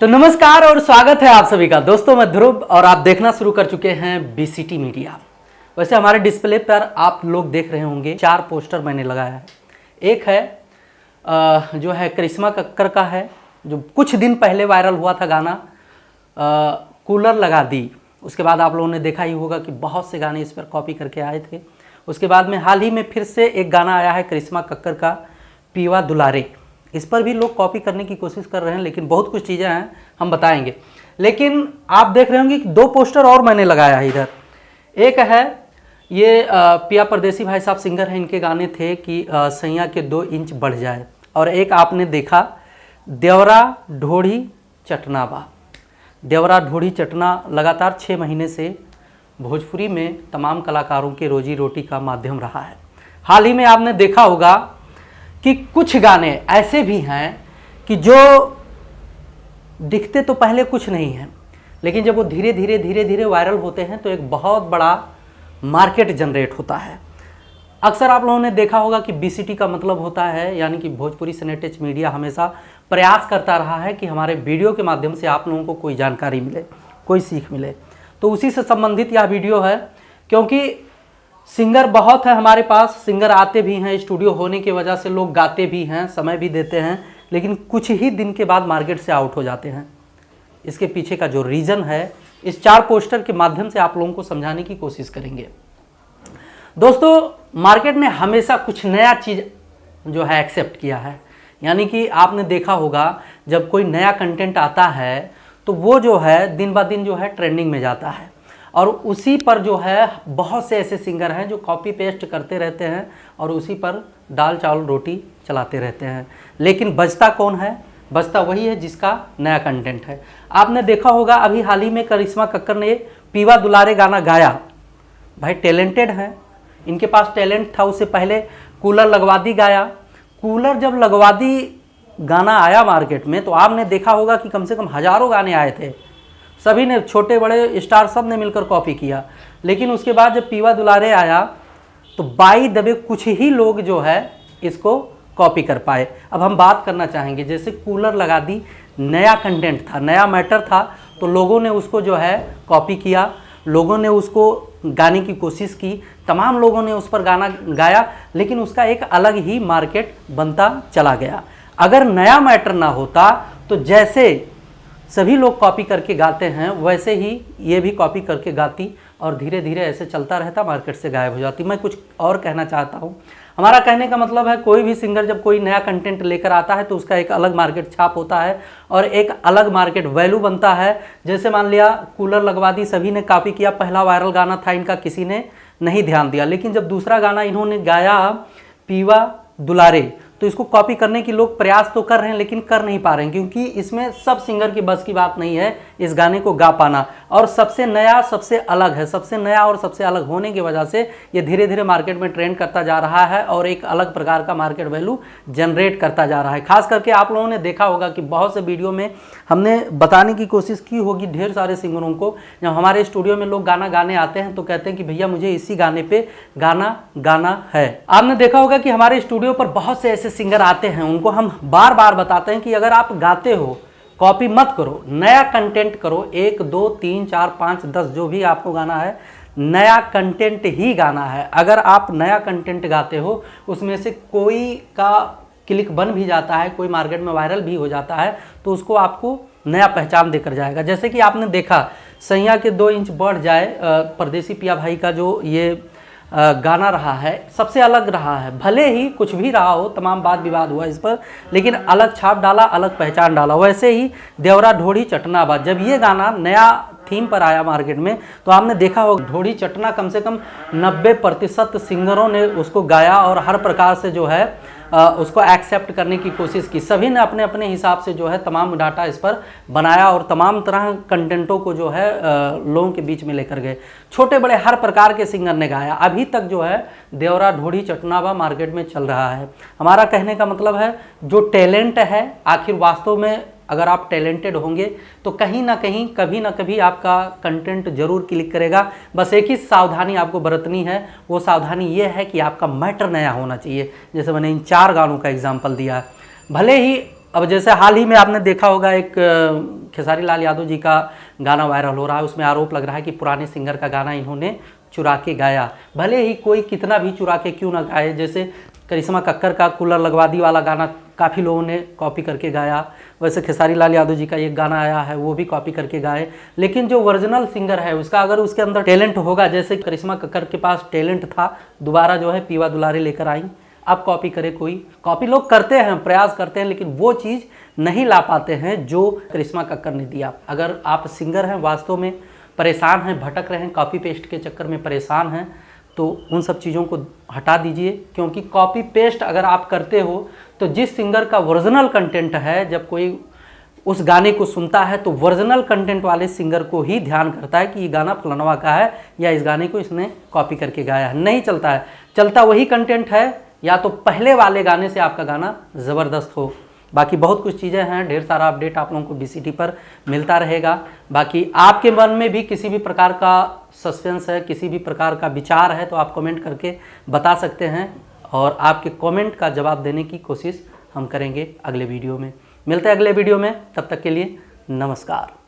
तो नमस्कार और स्वागत है आप सभी का। दोस्तों मैं ध्रुव और आप देखना शुरू कर चुके हैं बीसीटी मीडिया। वैसे हमारे डिस्प्ले पर आप लोग देख रहे होंगे 4 पोस्टर मैंने लगाया है। एक है जो है करिश्मा कक्कर का है, जो कुछ दिन पहले वायरल हुआ था गाना कूलर लगा दी। उसके बाद आप लोगों ने देखा ही होगा कि बहुत से गाने इस पर कॉपी करके आए थे। उसके बाद में हाल ही में फिर से एक गाना आया है करिश्मा कक्कर का पीवा दुलारे। इस पर भी लोग कॉपी करने की कोशिश कर रहे हैं, लेकिन बहुत कुछ चीज़ें हैं, हम बताएंगे। लेकिन आप देख रहे होंगे कि 2 पोस्टर और मैंने लगाया है इधर। एक है ये पिया परदेसी भाई साहब सिंगर हैं, इनके गाने थे कि सैया के 2 इंच बढ़ जाए। और एक आपने देखा देवरा ढोढ़ी चटना बा। देवरा ढोढ़ी चटना लगातार 6 महीने से भोजपुरी में तमाम कलाकारों के रोजी रोटी का माध्यम रहा है। हाल ही में आपने देखा होगा कि कुछ गाने ऐसे भी हैं कि जो दिखते तो पहले कुछ नहीं हैं, लेकिन जब वो धीरे धीरे वायरल होते हैं तो एक बहुत बड़ा मार्केट जनरेट होता है। अक्सर आप लोगों ने देखा होगा कि बीसीटी का मतलब होता है, यानी कि भोजपुरी सिनेटच मीडिया हमेशा प्रयास करता रहा है कि हमारे वीडियो के माध्यम से आप लोगों को कोई जानकारी मिले, कोई सीख मिले। तो उसी से संबंधित यह वीडियो है, क्योंकि सिंगर बहुत है हमारे पास, सिंगर आते भी हैं, स्टूडियो होने की वजह से लोग गाते भी हैं, समय भी देते हैं, लेकिन कुछ ही दिन के बाद मार्केट से आउट हो जाते हैं। इसके पीछे का जो रीज़न है, इस 4 पोस्टर के माध्यम से आप लोगों को समझाने की कोशिश करेंगे। दोस्तों, मार्केट ने हमेशा कुछ नया चीज़ जो है एक्सेप्ट किया है। यानी कि आपने देखा होगा जब कोई नया कंटेंट आता है तो वो जो है दिन ब दिन जो है ट्रेंडिंग में जाता है, और उसी पर जो है बहुत से ऐसे सिंगर हैं जो कॉपी पेस्ट करते रहते हैं और उसी पर दाल चावल रोटी चलाते रहते हैं। लेकिन बचता कौन है? बचता वही है जिसका नया कंटेंट है। आपने देखा होगा अभी हाल ही में करिश्मा कक्कर ने पीवा दुलारे गाना गाया। भाई टैलेंटेड हैं, इनके पास टैलेंट था। उससे पहले कूलर लगवा दी गाया। कूलर जब लगवा दी गाना आया मार्केट में तो आपने देखा होगा कि कम से कम हज़ारों गाने आए थे। सभी ने, छोटे बड़े स्टार सब ने मिलकर कॉपी किया। लेकिन उसके बाद जब पीवा दुलारे आया तो बाई दबे कुछ ही लोग जो है इसको कॉपी कर पाए। अब हम बात करना चाहेंगे, जैसे कूलर लगा दी, नया कंटेंट था, नया मैटर था, तो लोगों ने उसको जो है कॉपी किया, लोगों ने उसको गाने की कोशिश की, तमाम लोगों ने उस पर गाना गाया, लेकिन उसका एक अलग ही मार्केट बनता चला गया। अगर नया मैटर ना होता तो जैसे सभी लोग कॉपी करके गाते हैं वैसे ही ये भी कॉपी करके गाती और धीरे धीरे ऐसे चलता रहता, मार्केट से गायब हो जाती। मैं कुछ और कहना चाहता हूँ। हमारा कहने का मतलब है कोई भी सिंगर जब कोई नया कंटेंट लेकर आता है तो उसका एक अलग मार्केट छाप होता है और एक अलग मार्केट वैल्यू बनता है। जैसे मान लिया कूलर लगवा दी, सभी ने कॉपी किया, पहला वायरल गाना था इनका, किसी ने नहीं ध्यान दिया। लेकिन जब दूसरा गाना इन्होंने गाया पीवा दुलारे, तो इसको कॉपी करने की लोग प्रयास तो कर रहे हैं लेकिन कर नहीं पा रहे हैं, क्योंकि इसमें सब सिंगर की बस की बात नहीं है इस गाने को गा पाना। और सबसे नया, सबसे अलग है, सबसे नया और सबसे अलग होने की वजह से ये धीरे धीरे मार्केट में ट्रेंड करता जा रहा है और एक अलग प्रकार का मार्केट वैल्यू जनरेट करता जा रहा है। खास करके आप लोगों ने देखा होगा कि बहुत से वीडियो में हमने बताने की कोशिश की होगी ढेर सारे सिंगरों को, जब हमारे स्टूडियो में लोग गाना गाने आते हैं तो कहते हैं कि भैया मुझे इसी गाने पे गाना गाना है। आपने देखा होगा कि हमारे स्टूडियो पर बहुत से ऐसे सिंगर आते हैं, उनको हम बार बार बताते हैं कि अगर आप गाते हो कॉपी मत करो, नया कंटेंट करो। 1 2 3 4 5 10 जो भी आपको गाना है, नया कंटेंट ही गाना है। अगर आप नया कंटेंट गाते हो, उसमें से कोई का क्लिक बन भी जाता है, कोई मार्केट में वायरल भी हो जाता है, तो उसको आपको नया पहचान देकर जाएगा। जैसे कि आपने देखा सैया के 2 इंच बढ़ जाए, परदेसी पिया भाई का जो ये गाना रहा है, सबसे अलग रहा है। भले ही कुछ भी रहा हो, तमाम वाद विवाद हुआ इस पर, लेकिन अलग छाप डाला, अलग पहचान डाला। वैसे ही देवरा ढोढ़ी चटना बा, जब ये गाना नया थीम पर आया मार्केट में तो आपने देखा हो ढोढ़ी चटना कम से कम 90% सिंगरों ने उसको गाया और हर प्रकार से जो है उसको एक्सेप्ट करने की कोशिश की। सभी ने अपने अपने हिसाब से जो है तमाम डाटा इस पर बनाया और तमाम तरह कंटेंटों को जो है लोगों के बीच में लेकर गए। छोटे बड़े हर प्रकार के सिंगर ने गाया। अभी तक जो है देवरा ढोढ़ी चटनावा मार्केट में चल रहा है। हमारा कहने का मतलब है जो टैलेंट है, आखिर वास्तव में अगर आप टैलेंटेड होंगे तो कहीं ना कहीं, कभी ना कभी आपका कंटेंट जरूर क्लिक करेगा। बस एक ही सावधानी आपको बरतनी है, वो सावधानी ये है कि आपका मैटर नया होना चाहिए। जैसे मैंने इन 4 गानों का एग्जाम्पल दिया है। भले ही अब जैसे हाल ही में आपने देखा होगा एक खेसारी लाल यादव जी का गाना वायरल हो रहा है, उसमें आरोप लग रहा है कि पुराने सिंगर का गाना इन्होंने चुरा के गाया। भले ही कोई कितना भी चुरा के क्यों ना गाए, जैसे करिश्मा कक्कर का कूलर लगवा दी वाला गाना काफ़ी लोगों ने कॉपी करके गाया, वैसे खेसारी लाल यादव जी का एक गाना आया है वो भी कॉपी करके गाए। लेकिन जो ओरिजिनल सिंगर है उसका अगर उसके अंदर टैलेंट होगा, जैसे करिश्मा कक्कर के पास टैलेंट था, दोबारा जो है पीवा दुलारे लेकर आई, अब कॉपी करे कोई, कॉपी लोग करते हैं, प्रयास करते हैं, लेकिन वो चीज़ नहीं ला पाते हैं जो करिश्मा कक्कर ने दिया। अगर आप सिंगर हैं, वास्तव में परेशान हैं, भटक रहे हैं, कॉपी पेस्ट के चक्कर में परेशान हैं, तो उन सब चीज़ों को हटा दीजिए। क्योंकि कॉपी पेस्ट अगर आप करते हो तो जिस सिंगर का ओरिजिनल कंटेंट है, जब कोई उस गाने को सुनता है तो ओरिजिनल कंटेंट वाले सिंगर को ही ध्यान करता है कि ये गाना फलानवा का है या इस गाने को इसने कॉपी करके गाया है। नहीं चलता है, चलता वही कंटेंट है या तो पहले वाले गाने से आपका गाना ज़बरदस्त हो। बाकी बहुत कुछ चीज़ें हैं, ढेर सारा अपडेट आप लोगों को BCT पर मिलता रहेगा। बाकी आपके मन में भी किसी भी प्रकार का सस्पेंस है, किसी भी प्रकार का विचार है, तो आप कमेंट करके बता सकते हैं और आपके कमेंट का जवाब देने की कोशिश हम करेंगे अगले वीडियो में। मिलते हैं अगले वीडियो में, तब तक के लिए नमस्कार।